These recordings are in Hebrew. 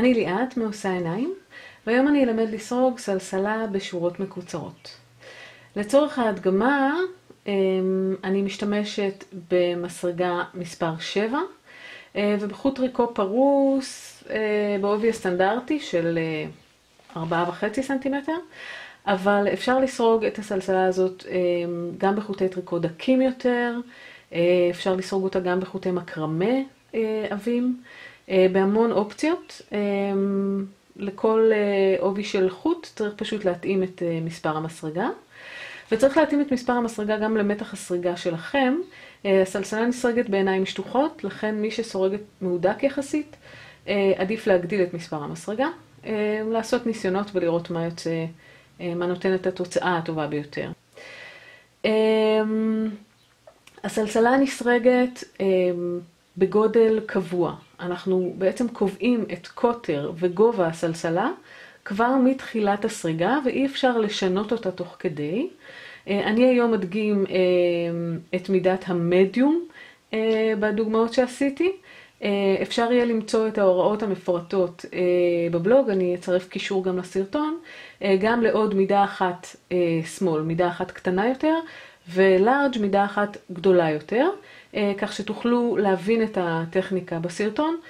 אני ליאת מעושה עיניים, והיום אני אלמד לסרוג סלסלה בשורות מקוצרות. לצורך ההדגמה, אני משתמשת במסרגה מספר 7, ובחוט טריקו פרוס בעובי הסטנדרטי של 4.5 סנטימטר, אבל אפשר לסרוג את הסלסלה הזאת גם בחוטי טריקו דקים יותר, אפשר לסרוג אותה גם בחוטי מקרמה עבים, בהמון אופציות. לכל עובי של חוט צריך פשוט להתאים את מספר המסרגה, וצריך להתאים את מספר המסרגה גם למתח הסריגה שלכם. הסלסלה נסרגת בעיניים שטוחות, לכן מי שסורגת מהודק יחסית, עדיף להגדיל את מספר המסרגה, לעשות ניסיונות ולראות מה יוצא, מה נותן את התוצאה הטובה ביותר. הסלסלה נסרגת בגודל קבוע. אנחנו בעצם קובעים את קוטר וגובה הסלסלה כבר מתחילת הסריגה, ואי אפשר לשנות אותה תוך כדי. אני היום מדגים את מידת המדיום בדוגמאות שעשיתי. אפשר יהיה למצוא את ההוראות המפורטות בבלוג, אני אצרף קישור גם לסרטון, גם לעוד מידה אחת שמאל, מידה אחת קטנה יותר, ולארג' מידה אחת גדולה יותר, כך שתוכלו להבין את הטכניקה בסרטון,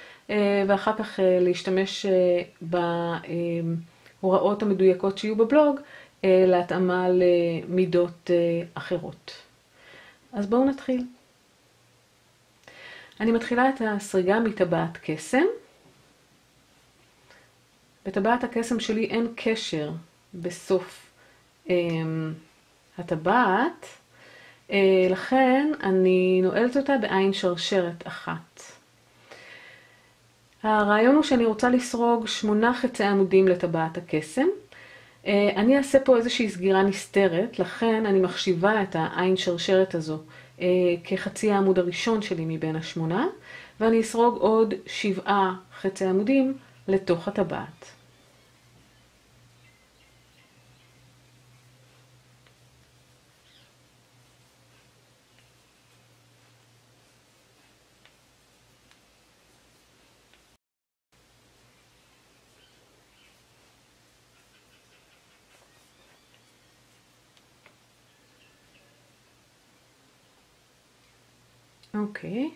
ואחר כך להשתמש בהוראות המדויקות שיהיו בבלוג, להתאמה למידות אחרות. אז בואו נתחיל. אני מתחילה את הסריגה מטבעת קסם. בטבעת הקסם שלי אין קשר בסוף הטבעת, לכן אני נועלת אותה בעין שרשרת אחת. הרעיון הוא שאני רוצה לסרוג 8 חצי עמודים לטבעת הקסם. אני אעשה פה איזושהי סגירה נסתרת, לכן אני מחשיבה את העין שרשרת הזו כחצי העמוד הראשון שלי מבין 8, ואני אסרוג עוד 7 חצי עמודים לתוך הטבעת. אוקיי.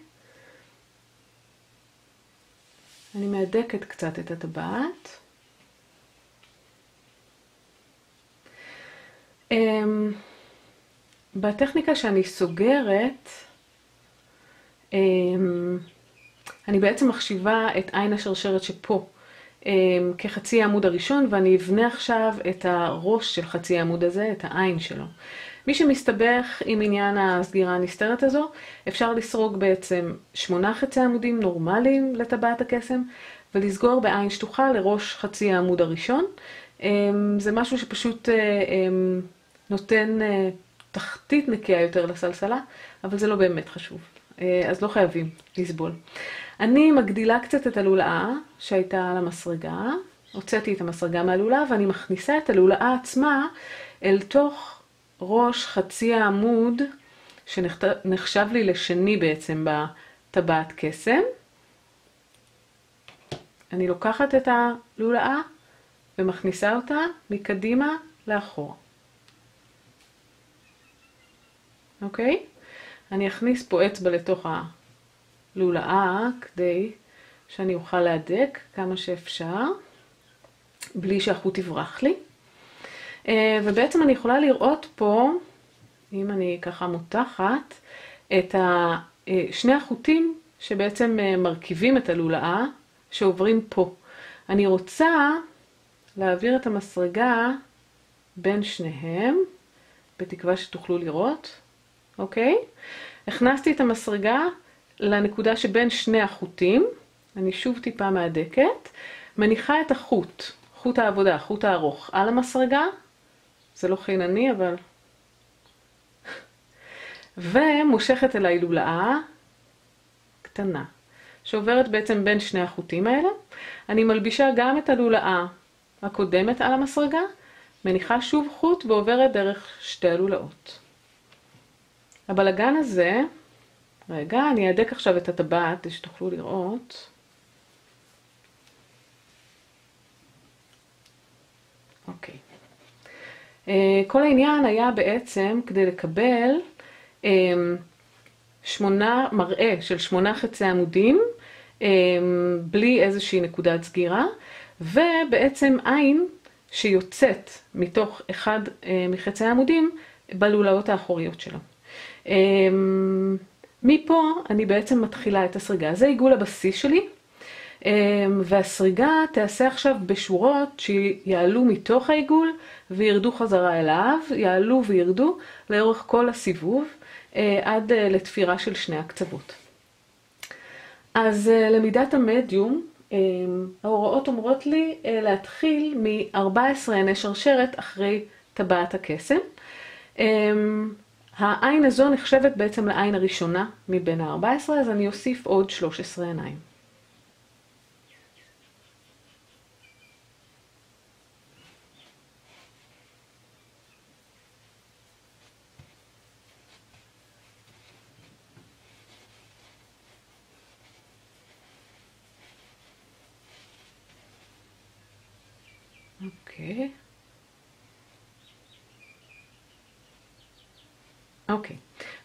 אני מהדקת קצת את הטבעת. בטכניקה שאני סוגרת, אני בעצם מחשיבה את עין השרשרת שפה כחצי העמוד הראשון, ואני אבנה עכשיו את הראש של חצי העמוד הזה, את העין שלו. מי שמסתבך עם עניין הסגירה הנסתרת הזו, אפשר לסרוג בעצם 8 חצי עמודים נורמליים לטבעת הקסם, ולסגור בעין שטוחה לראש חצי העמוד הראשון. זה משהו שפשוט נותן תחתית נקייה יותר לסלסלה, אבל זה לא באמת חשוב, אז לא חייבים לסבול. אני מגדילה קצת את הלולאה שהייתה על המסרגה, הוצאתי את המסרגה מהלולאה, ואני מכניסה את הלולאה עצמה אל תוך ראש חצי העמוד שנחשב לי לשני בעצם בטבעת קסם. אני לוקחת את הלולאה ומכניסה אותה מקדימה לאחור. אוקיי? אני אכניס פה אצבע לתוך הלולאה כדי שאני אוכל להדק כמה שאפשר בלי שהחוט יברח לי. ובעצם אני יכולה לראות פה, אם אני ככה מותחת, את שני החוטים שבעצם מרכיבים את הלולאה שעוברים פה. אני רוצה להעביר את המסרגה בין שניהם, בתקווה שתוכלו לראות, אוקיי? הכנסתי את המסרגה לנקודה שבין שני החוטים, אני שוב טיפה מהדקת, מניחה את החוט, חוט העבודה, החוט הארוך, על המסרגה, זה לא חינני, אבל... ומושכת אליי לולאה קטנה, שעוברת בעצם בין שני החוטים האלה. אני מלבישה גם את הלולאה הקודמת על המסרגה, מניחה שוב חוט ועוברת דרך שתי הלולאות. הבלגן הזה, רגע, אני אהדק עכשיו את הטבעת, כדי שתוכלו לראות. אוקיי. כל העניין היה בעצם כדי לקבל מראה של 8 חצי עמודים, בלי איזושהי נקודת סגירה, ובעצם עין שיוצאת מתוך אחד מחצי העמודים בלולאות האחוריות שלו. מפה אני בעצם מתחילה את הסריגה. זה עיגול הבסיס שלי, והסריגה תעשה עכשיו בשורות שיעלו מתוך העיגול וירדו חזרה אליו, יעלו וירדו לאורך כל הסיבוב עד לתפירה של שני הקצוות. אז למידת המדיום, ההוראות אומרות לי להתחיל מ-14 עיני שרשרת אחרי טבעת הקסם. העין הזו נחשבת בעצם לעין הראשונה מבין ה-14, אז אני אוסיף עוד 13 עיניים. אוקיי,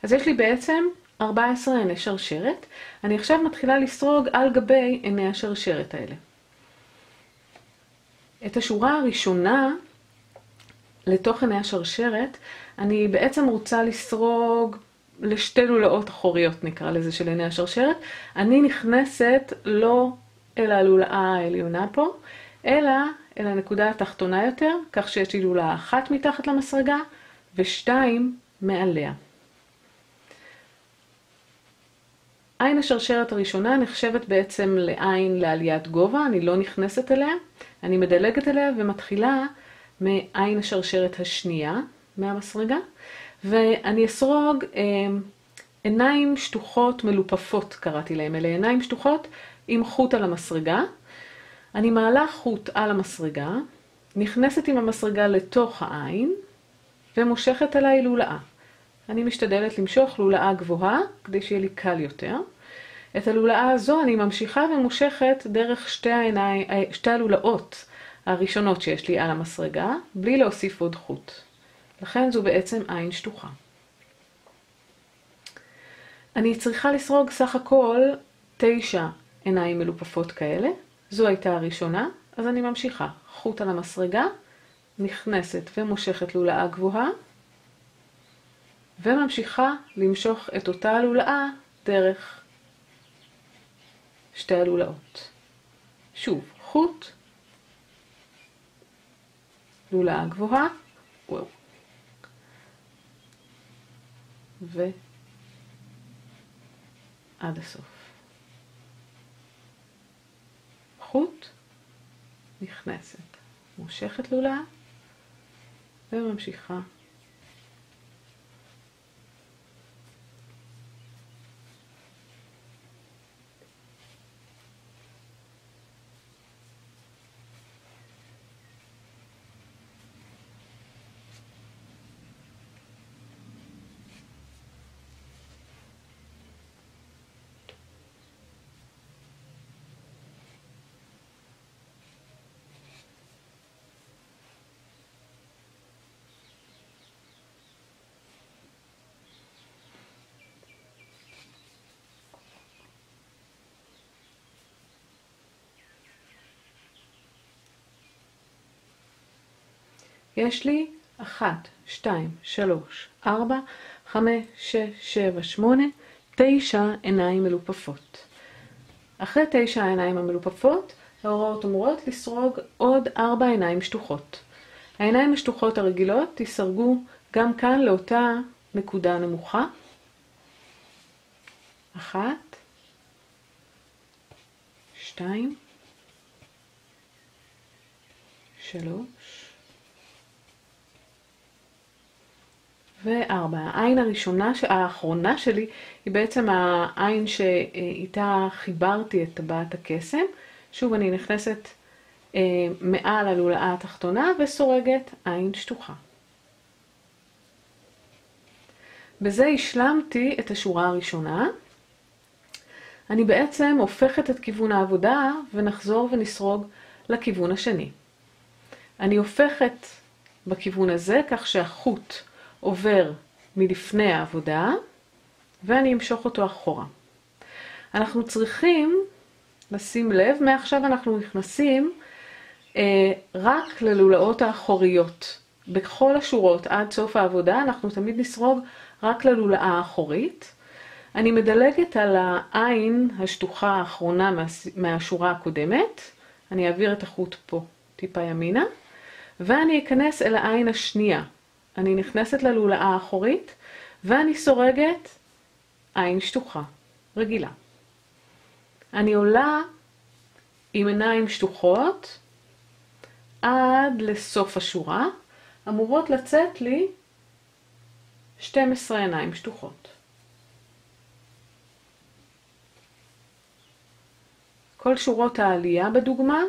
אז יש לי בעצם 14 עיני שרשרת. אני עכשיו מתחילה לסרוג על גבי עיני השרשרת האלה. את השורה הראשונה לתוך עיני השרשרת, אני בעצם רוצה לסרוג לשתי לולאות אחוריות, נקרא לזה, של עיני השרשרת. אני נכנסת לא אל הלולאה העליונה פה, אלא אל הנקודה התחתונה יותר, כך שיש לי לולאה אחת מתחת למסרגה ושתיים מעליה. עין השרשרת הראשונה נחשבת בעצם לעין לעליית גובה, אני לא נכנסת אליה, אני מדלגת אליה ומתחילה מעין השרשרת השנייה מהמסרגה, ואני אסרוג עיניים שטוחות מלופפות, קראתי להם, אלה עיניים שטוחות עם חוט על המסרגה. אני מעלה חוט על המסרגה, נכנסת עם המסרגה לתוך העין, ומושכת עליי לולאה. אני משתדלת למשוך לולאה גבוהה, כדי שיהיה לי קל יותר. את הלולאה הזו אני ממשיכה ומושכת דרך שתי הלולאות הראשונות שיש לי על המסרגה, בלי להוסיף עוד חוט. לכן זו בעצם עין שטוחה. אני צריכה לסרוג סך הכל 9 עיניים מלופפות כאלה. זו הייתה הראשונה, אז אני ממשיכה. חוט על המסרגה, נכנסת ומושכת לולאה גבוהה, וממשיכה למשוך את אותה הלולאה דרך שתי הלולאות. שוב, חוט, לולאה גבוהה, וואו. ועד הסוף. חוט, נכנסת, מושכת לולאה, וממשיכה. יש לי 1, 2, 3, 4, 5, 6, 7, 8, 9 עיניים מלופפות. אחרי 9 העיניים המלופפות, ההוראות אומרות לסרוג עוד 4 עיניים שטוחות. העיניים השטוחות הרגילות תסרגו גם כאן לאותה נקודה נמוכה. 1, 2, 3, ו4. העין האחרונה שלי היא בעצם העין שאיתה חיברתי את טבעת הקסם. שוב אני נכנסת מעל הלולאה התחתונה וסורגת עין שטוחה. בזה השלמתי את השורה הראשונה. אני בעצם הופכת את כיוון העבודה ונחזור ונסרוג לכיוון השני. אני הופכת בכיוון הזה, כך שהחוט עובר מלפני העבודה, ואני אמשוך אותו אחורה. אנחנו צריכים לשים לב, מעכשיו אנחנו נכנסים רק ללולאות האחוריות. בכל השורות עד סוף העבודה אנחנו תמיד נסרוג רק ללולאה האחורית. אני מדלגת על העין השטוחה האחרונה מהשורה הקודמת, אני אעביר את החוט פה טיפה ימינה, ואני אכנס אל העין השנייה. אני נכנסת ללולאה האחורית, ואני סורגת עין שטוחה, רגילה. אני עולה עם עיניים שטוחות עד לסוף השורה, אמורות לצאת לי 12 עיניים שטוחות. כל שורות העלייה בדוגמה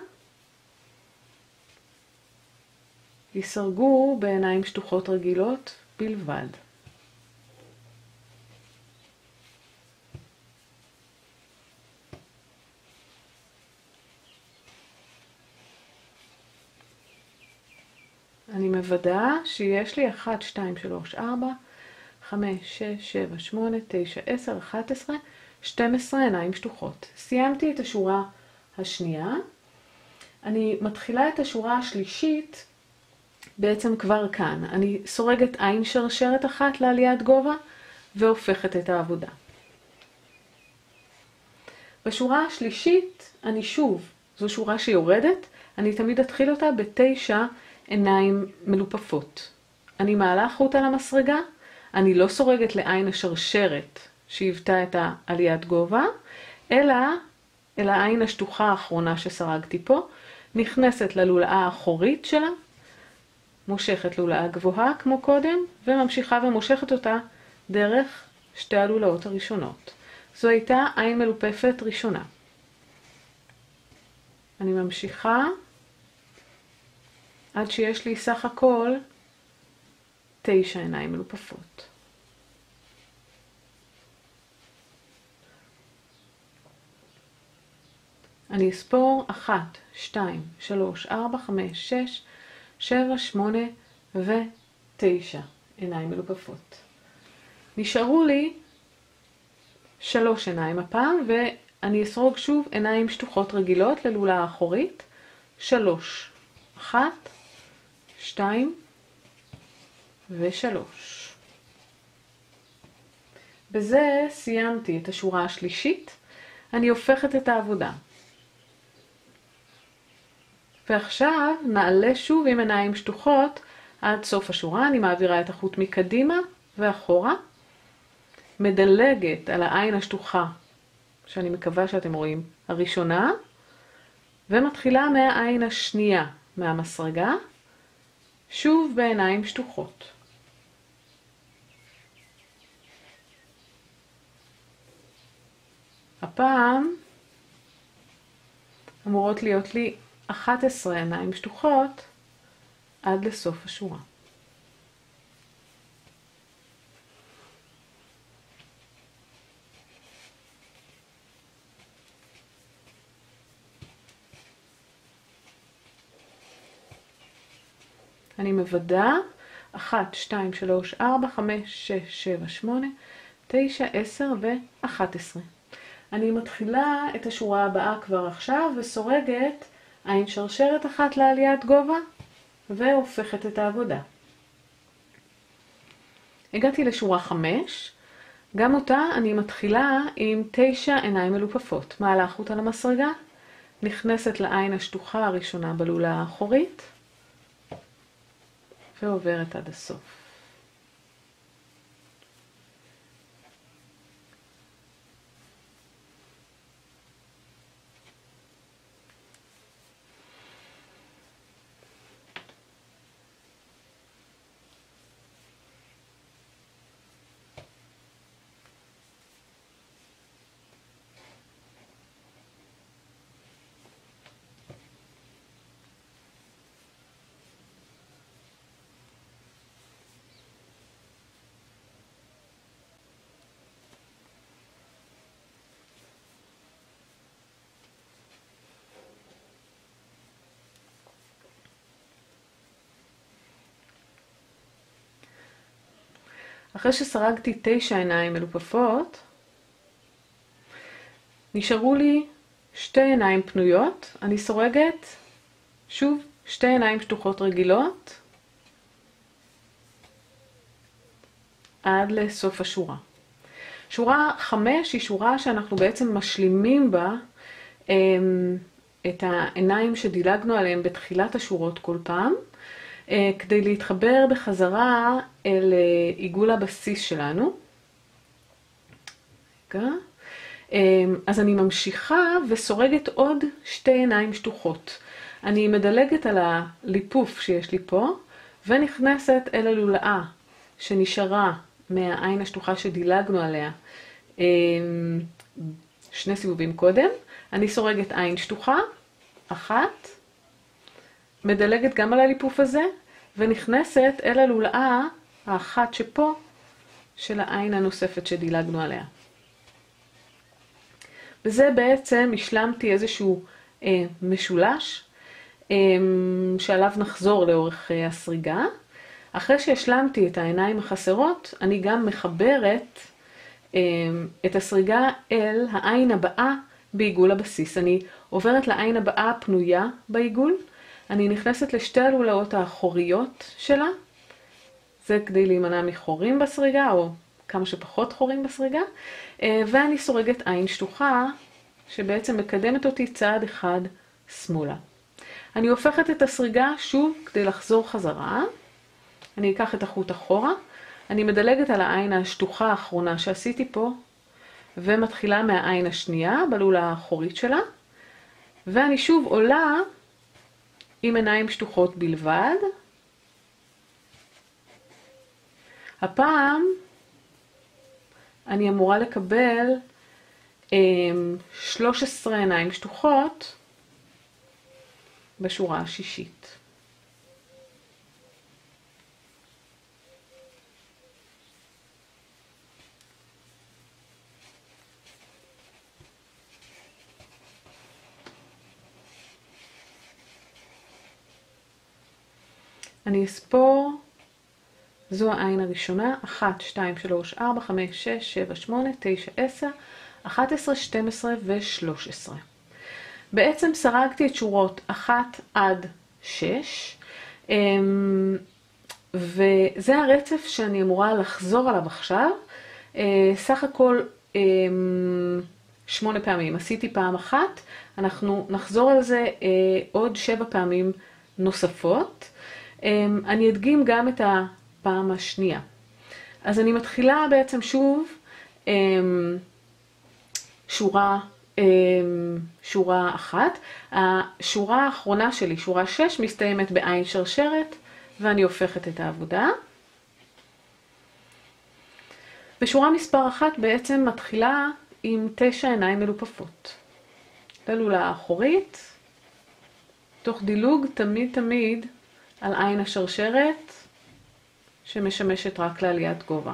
יסרגו בעיניים שטוחות רגילות בלבד. אני מוודאה שיש לי 1, 2, 3, 4, 5, 6, 7, 8, 9, 10, 11, 12 עיניים שטוחות. סיימתי את השורה השנייה. אני מתחילה את השורה השלישית בעצם כבר כאן. אני סורגת עין שרשרת אחת לעליית גובה והופכת את העבודה. בשורה השלישית אני שוב, זו שורה שיורדת, אני תמיד אתחיל אותה ב9 עיניים מלופפות. אני מעלה חוט על המסרגה, אני לא סורגת לעין השרשרת שהיוותה את העליית גובה, אלא אל העין השטוחה האחרונה שסרגתי פה, נכנסת ללולאה האחורית שלה, מושכת לולאה גבוהה כמו קודם, וממשיכה ומושכת אותה דרך שתי הלולאות הראשונות. זו הייתה עין מלופפת ראשונה. אני ממשיכה עד שיש לי סך הכל 9 עיניים מלופפות. אני אספור 1, 2, 3, 4, 5, 6, 7, 8 ו9 עיניים מלופפות. נשארו לי 3 עיניים הפעם, ואני אסרוג שוב עיניים שטוחות רגילות ללולאה האחורית. 3, 1, 2 ו3. בזה סיימתי את השורה השלישית. אני הופכת את העבודה. ועכשיו נעלה שוב עם עיניים שטוחות עד סוף השורה. אני מעבירה את החוט מקדימה ואחורה. מדלגת על העין השטוחה, שאני מקווה שאתם רואים, הראשונה, ומתחילה מהעין השנייה מהמסרגה, שוב בעיניים שטוחות. הפעם אמורות להיות לי 11 עיניים שטוחות עד לסוף השורה. אני מוודא 1, 2, 3, 4, 5, 6, 7, 8, 9, 10 ו-11. אני מתחילה את השורה הבאה כבר עכשיו וסורגת עין שרשרת אחת לעליית גובה והופכת את העבודה. הגעתי לשורה 5, גם אותה אני מתחילה עם 9 עיניים מלופפות. מעלה חוט על המסרגה, נכנסת לעין השטוחה הראשונה בלולאה האחורית ועוברת עד הסוף. אחרי שסרגתי 9 עיניים מלופפות, נשארו לי 2 עיניים פנויות. אני סורגת שוב 2 עיניים שטוחות רגילות עד לסוף השורה. שורה 5 היא שורה שאנחנו בעצם משלימים בה את העיניים שדילגנו עליהם בתחילת השורות כל פעם, כדי להתחבר בחזרה אל עיגול הבסיס שלנו. רגע. אז אני ממשיכה וסורגת עוד 2 עיניים שטוחות. אני מדלגת על הליפוף שיש לי פה, ונכנסת אל הלולאה שנשארה מהעין השטוחה שדילגנו עליה 2 סיבובים קודם. אני סורגת עין שטוחה, 1, מדלגת גם על הליפוף הזה, ונכנסת אל הלולאה האחת שפה של העין הנוספת שדילגנו עליה. וזה בעצם השלמתי איזשהו משולש שעליו נחזור לאורך הסריגה. אחרי שהשלמתי את העיניים החסרות, אני גם מחברת את הסריגה אל העין הבאה בעיגול הבסיס. אני עוברת לעין הבאה פנויה בעיגול, אני נכנסת לשתי הלולאות האחוריות שלה, זה כדי להימנע מחורים בסריגה או כמה שפחות חורים בסריגה, ואני סורגת עין שטוחה שבעצם מקדמת אותי צעד אחד שמאלה. אני הופכת את הסריגה שוב כדי לחזור חזרה, אני אקח את החוט אחורה, אני מדלגת על העין השטוחה האחרונה שעשיתי פה, ומתחילה מהעין השנייה בלולה האחורית שלה, ואני שוב עולה עם עיניים שטוחות בלבד. הפעם אני אמורה לקבל 13 עיניים שטוחות בשורה השישית. אני אספור, זו העין הראשונה, 1, 2, 3, 4, 5, 6, 7, 8, 9, 10, 11, 12 ו-13. בעצם סרגתי את שורות 1 עד 6, וזה הרצף שאני אמורה לחזור עליו עכשיו. סך הכל 8 פעמים. עשיתי פעם אחת, אנחנו נחזור על זה עוד 7 פעמים נוספות. אני אדגים גם את הפעם השנייה. אז אני מתחילה בעצם שוב שורה אחת. השורה האחרונה שלי, שורה 6, מסתיימת בעין שרשרת, ואני הופכת את העבודה. ושורה מספר 1 בעצם מתחילה עם 9 עיניים מלופפות. ללולה האחורית, תוך דילוג תמיד על עין השרשרת שמשמשת רק לעליית גובה.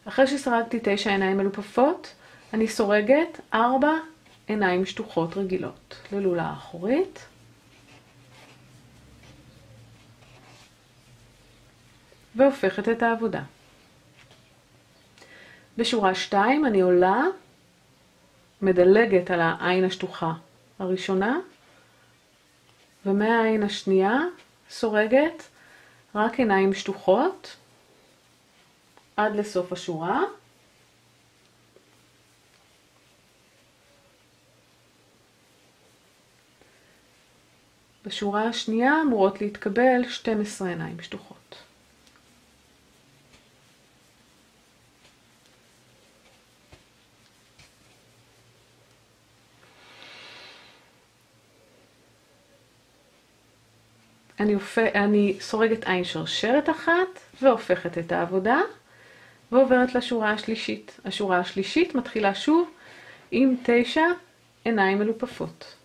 אחרי שסרגתי 9 עיניים מלופפות, אני סורגת 4 עיניים שטוחות רגילות ללולה האחורית. והופכת את העבודה. בשורה 2 אני עולה, מדלגת על העין השטוחה הראשונה, ומהעין השנייה סורגת רק עיניים שטוחות, עד לסוף השורה. בשורה השנייה אמורות להתקבל 12 עיניים שטוחות. אני סורגת עין שרשרת אחת והופכת את העבודה. ועוברת לשורה השלישית. השורה השלישית מתחילה שוב עם 9 עיניים מלופפות.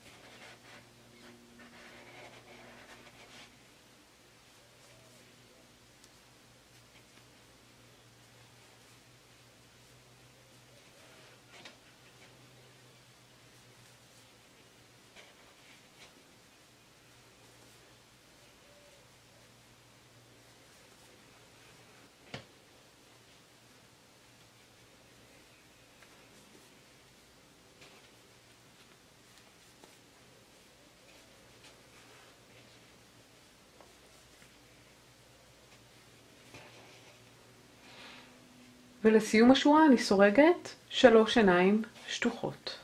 ולסיום השורה אני סורגת 3 עיניים שטוחות.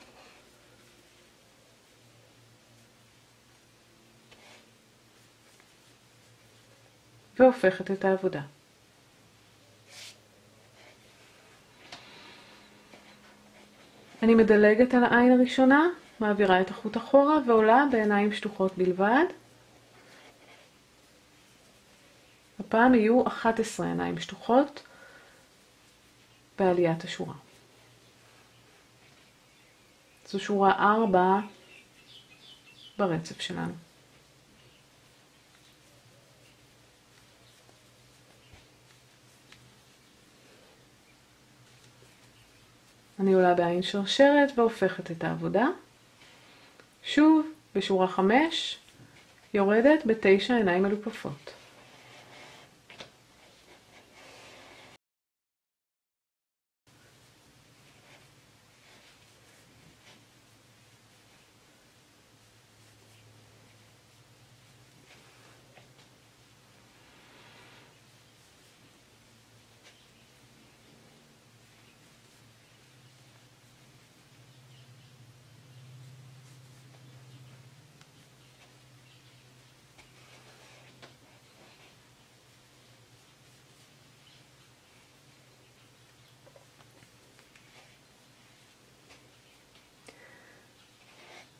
והופכת את העבודה. אני מדלגת על העין הראשונה, מעבירה את החוט אחורה ועולה בעיניים שטוחות בלבד. הפעם יהיו 11 עיניים שטוחות בעליית השורה. זו שורה 4 ברצף שלנו. אני עולה בעין שרשרת והופכת את העבודה. שוב, בשורה 5, יורדת ב9 עיניים מלופפות.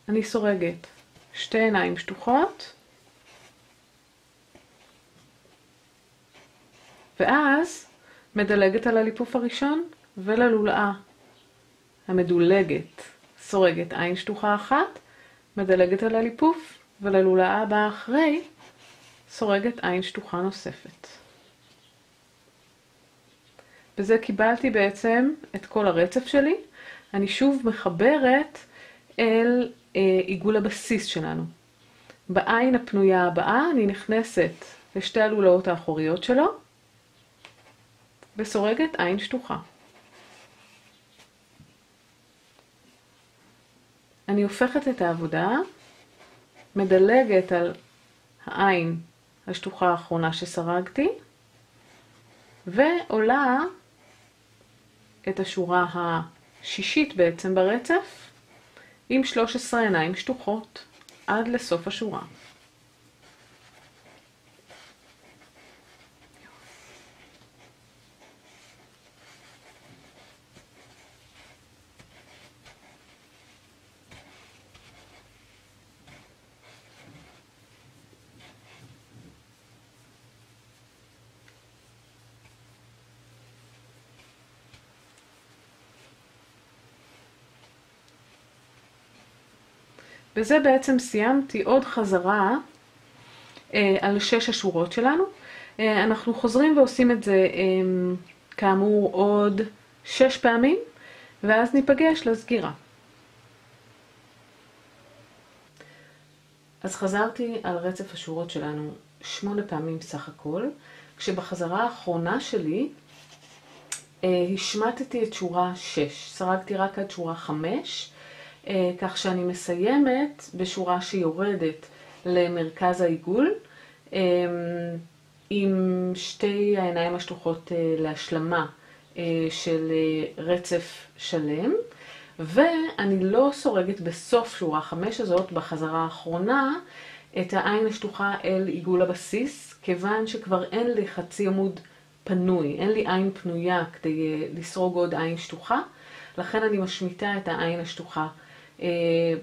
אני סורגת 2 עיניים שטוחות, ואז מדלגת על הליפוף הראשון וללולאה המדולגת. סורגת עין שטוחה אחת, מדלגת על הליפוף, וללולאה הבאה אחרי סורגת עין שטוחה נוספת. בזה קיבלתי בעצם את כל הרצף שלי. אני שוב מחברת אל עיגול הבסיס שלנו. בעין הפנויה הבאה אני נכנסת לשתי הלולאות האחוריות שלו וסורגת עין שטוחה. אני הופכת את העבודה, מדלגת על העין השטוחה האחרונה שסרגתי ועולה את השורה השישית בעצם ברצף עם 13 עיניים שטוחות עד לסוף השורה. וזה בעצם סיימתי עוד חזרה על 6 השורות שלנו. אנחנו חוזרים ועושים את זה כאמור עוד 6 פעמים, ואז ניפגש לסגירה. אז חזרתי על רצף השורות שלנו 8 פעמים בסך הכל, כשבחזרה האחרונה שלי השמטתי את שורה 6, סרגתי רק עד שורה 5, כך שאני מסיימת בשורה שיורדת למרכז העיגול עם 2 העיניים השטוחות להשלמה של רצף שלם, ואני לא סורגת בסוף שורה 5 הזאת בחזרה האחרונה את העין השטוחה אל עיגול הבסיס, כיוון שכבר אין לי חצי עמוד פנוי, אין לי עין פנויה כדי לסרוג עוד עין שטוחה, לכן אני משמיטה את העין השטוחה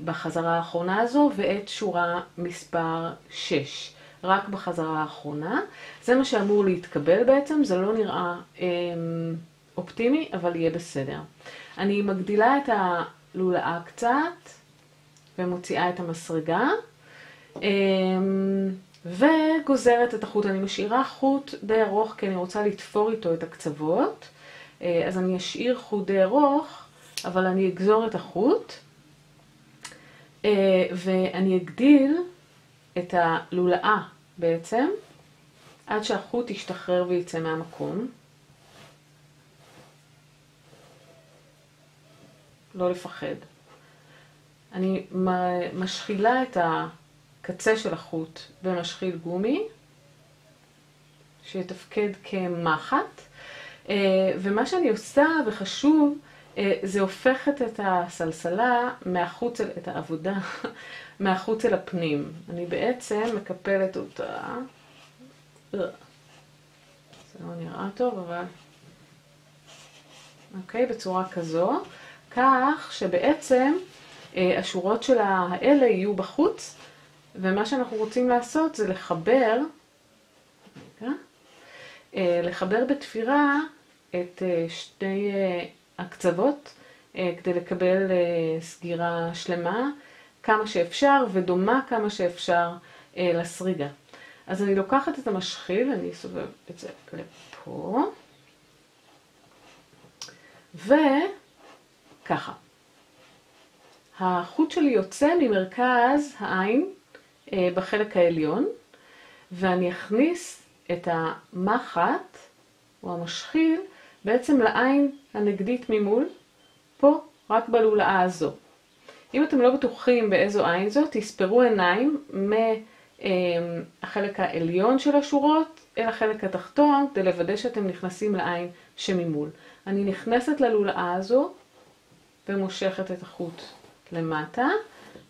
בחזרה האחרונה הזו ואת שורה מספר 6 רק בחזרה האחרונה. זה מה שאמור להתקבל בעצם, זה לא נראה אופטימי, אבל יהיה בסדר. אני מגדילה את הלולאה קצת, ומוציאה את המסרגה, וגוזרת את החוט. אני משאירה חוט די ארוך, כי אני רוצה לתפור איתו את הקצוות, אז אני אשאיר חוט די ארוך, אבל אני אגזור את החוט, ואני אגדיל את הלולאה בעצם, עד שהחוט ישתחרר ויצא מהמקום. לא לפחד. אני משחילה את הקצה של החוט במשחיל גומי, שיתפקד כמחט, ומה שאני עושה וחשוב, זה הופכת את הסלסלה מהחוץ, את העבודה, מהחוץ אל הפנים. אני בעצם מקפלת אותה, זה לא נראה טוב, אבל אוקיי, בצורה כזו, כך שבעצם השורות של האלה יהיו בחוץ, ומה שאנחנו רוצים לעשות זה לחבר בתפירה את שתי הקצוות, כדי לקבל סגירה שלמה כמה שאפשר ודומה כמה שאפשר לסריגה. אז אני לוקחת את המשחיל, אני אסובב את זה לפה, וככה. החוט שלי יוצא ממרכז העין בחלק העליון, ואני אכניס את המחט או המשחיל בעצם לעין הנגדית ממול, פה רק בלולאה הזו. אם אתם לא בטוחים באיזו עין זו, תספרו עיניים מהחלק העליון של השורות אל החלק התחתון, כדי לוודא שאתם נכנסים לעין שממול. אני נכנסת ללולאה הזו ומושכת את החוט למטה.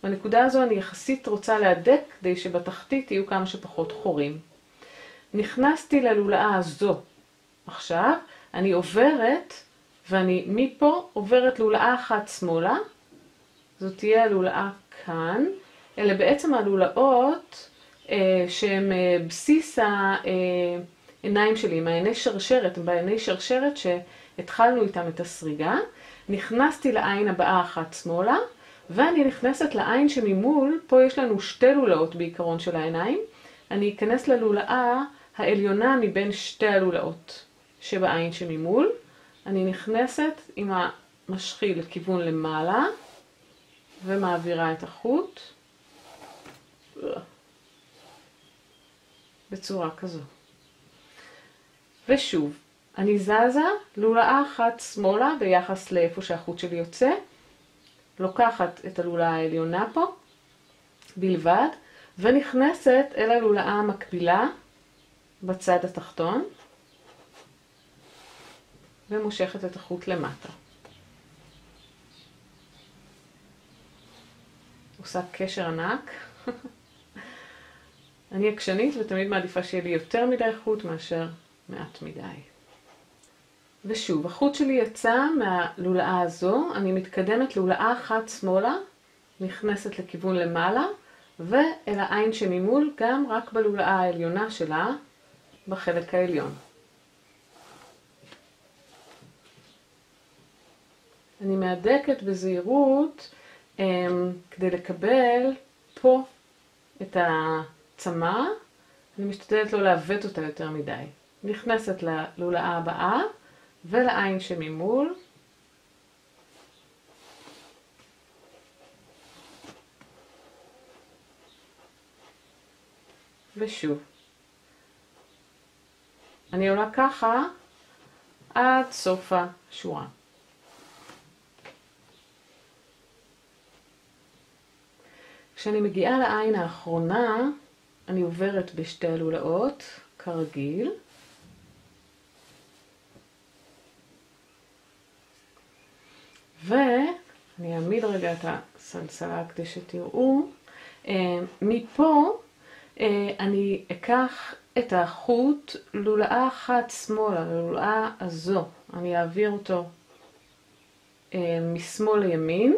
בנקודה הזו אני יחסית רוצה להדק כדי שבתחתית יהיו כמה שפחות חורים. נכנסתי ללולאה הזו. עכשיו אני עוברת, ואני מפה עוברת לולאה אחת שמאלה. זאת תהיה הלולאה כאן. אלה בעצם הלולאות שהן בסיס העיניים שלי, מעייני שרשרת, בעייני שרשרת שהתחלנו איתם את הסריגה. נכנסתי לעין הבאה אחת שמאלה, ואני נכנסת לעין שממול, פה יש לנו שתי לולאות בעיקרון של העיניים. אני אכנס ללולאה העליונה מבין שתי הלולאות שבעין שממול. אני נכנסת עם המשחיל לכיוון למעלה, ומעבירה את החוט בצורה כזו. ושוב, אני זזה לולאה אחת שמאלה ביחס לאיפה שהחוט שלי יוצא, לוקחת את הלולאה העליונה פה בלבד, ונכנסת אל הלולאה המקבילה בצד התחתון, ומושכת את החוט למטה. עושה קשר ענק. אני עקשנית ותמיד מעדיפה שיהיה לי יותר מדי חוט מאשר מעט מדי. ושוב, החוט שלי יצא מהלולאה הזו, אני מתקדמת לולאה אחת שמאלה, נכנסת לכיוון למעלה, ואל העין שממול גם רק בלולאה העליונה שלה, בחלק העליון. אני מהדקת בזהירות כדי לקבל פה את הצמה, אני משתדלת לא לעוות אותה יותר מדי. נכנסת ללולאה הבאה ולעין שממול. ושוב. אני עולה ככה עד סוף השורה. כשאני מגיעה לעין האחרונה, אני עוברת בשתי הלולאות, כרגיל. ואני אעמיד רגע את הסלסלה כדי שתראו. מפה אני אקח את החוט לולאה אחת שמאלה, ללולאה הזו. אני אעביר אותו משמאל לימין,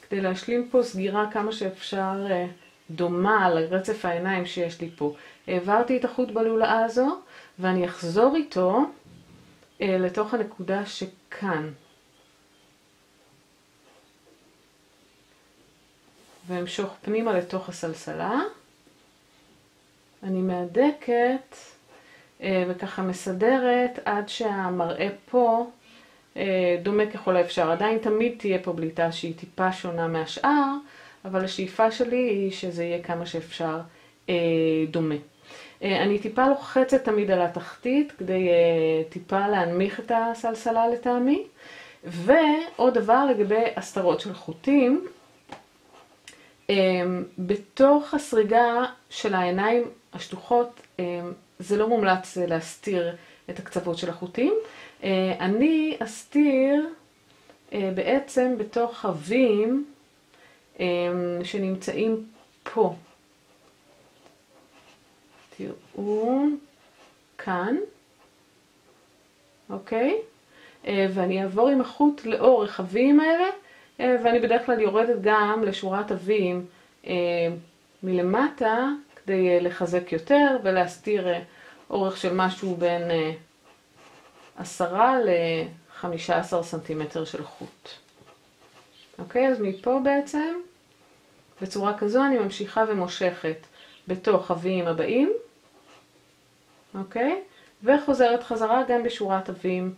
כדי להשלים פה סגירה כמה שאפשר דומה לרצף העיניים שיש לי פה. העברתי את החוט בלולאה הזו, ואני אחזור איתו לתוך הנקודה שכאן. והמשוך פנימה לתוך הסלסלה. אני מהדקת וככה מסדרת עד שהמראה פה דומה ככל האפשר. עדיין תמיד תהיה פה בליטה שהיא טיפה שונה מהשאר, אבל השאיפה שלי היא שזה יהיה כמה שאפשר דומה. אני טיפה לוחצת תמיד על התחתית כדי טיפה להנמיך את הסלסלה לטעמי. ועוד דבר לגבי הסתרות של חוטים, בתוך הסריגה של העיניים השטוחות זה לא מומלץ להסתיר את הקצוות של החוטים. אני אסתיר בעצם בתוך חבים שנמצאים פה. תראו כאן, אוקיי? ואני אעבור עם החוט לאורך הווים האלה, ואני בדרך כלל יורדת גם לשורת הווים מלמטה כדי לחזק יותר ולהסתיר אורך של משהו בין 10 ל-15 סנטימטר של חוט. אוקיי, אז מפה בעצם בצורה כזו אני ממשיכה ומושכת בתוך הווים הבאים, אוקיי? וחוזרת חזרה גם בשורת הווים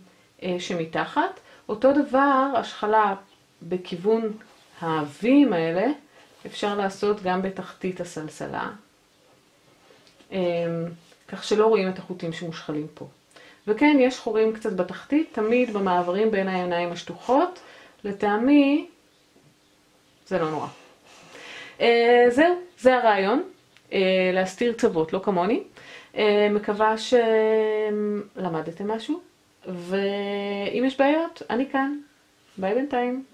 שמתחת. אותו דבר, השחלה בכיוון הווים האלה, אפשר לעשות גם בתחתית הסלסלה, כך שלא רואים את החוטים שמושחלים פה. וכן, יש חורים קצת בתחתית, תמיד במעברים בין העיניים השטוחות. לטעמי, זה לא נורא. זהו, זה הרעיון, להסתיר קצוות, לא כמוני. מקווה שלמדתם משהו, ואם יש בעיות, אני כאן. ביי בינתיים.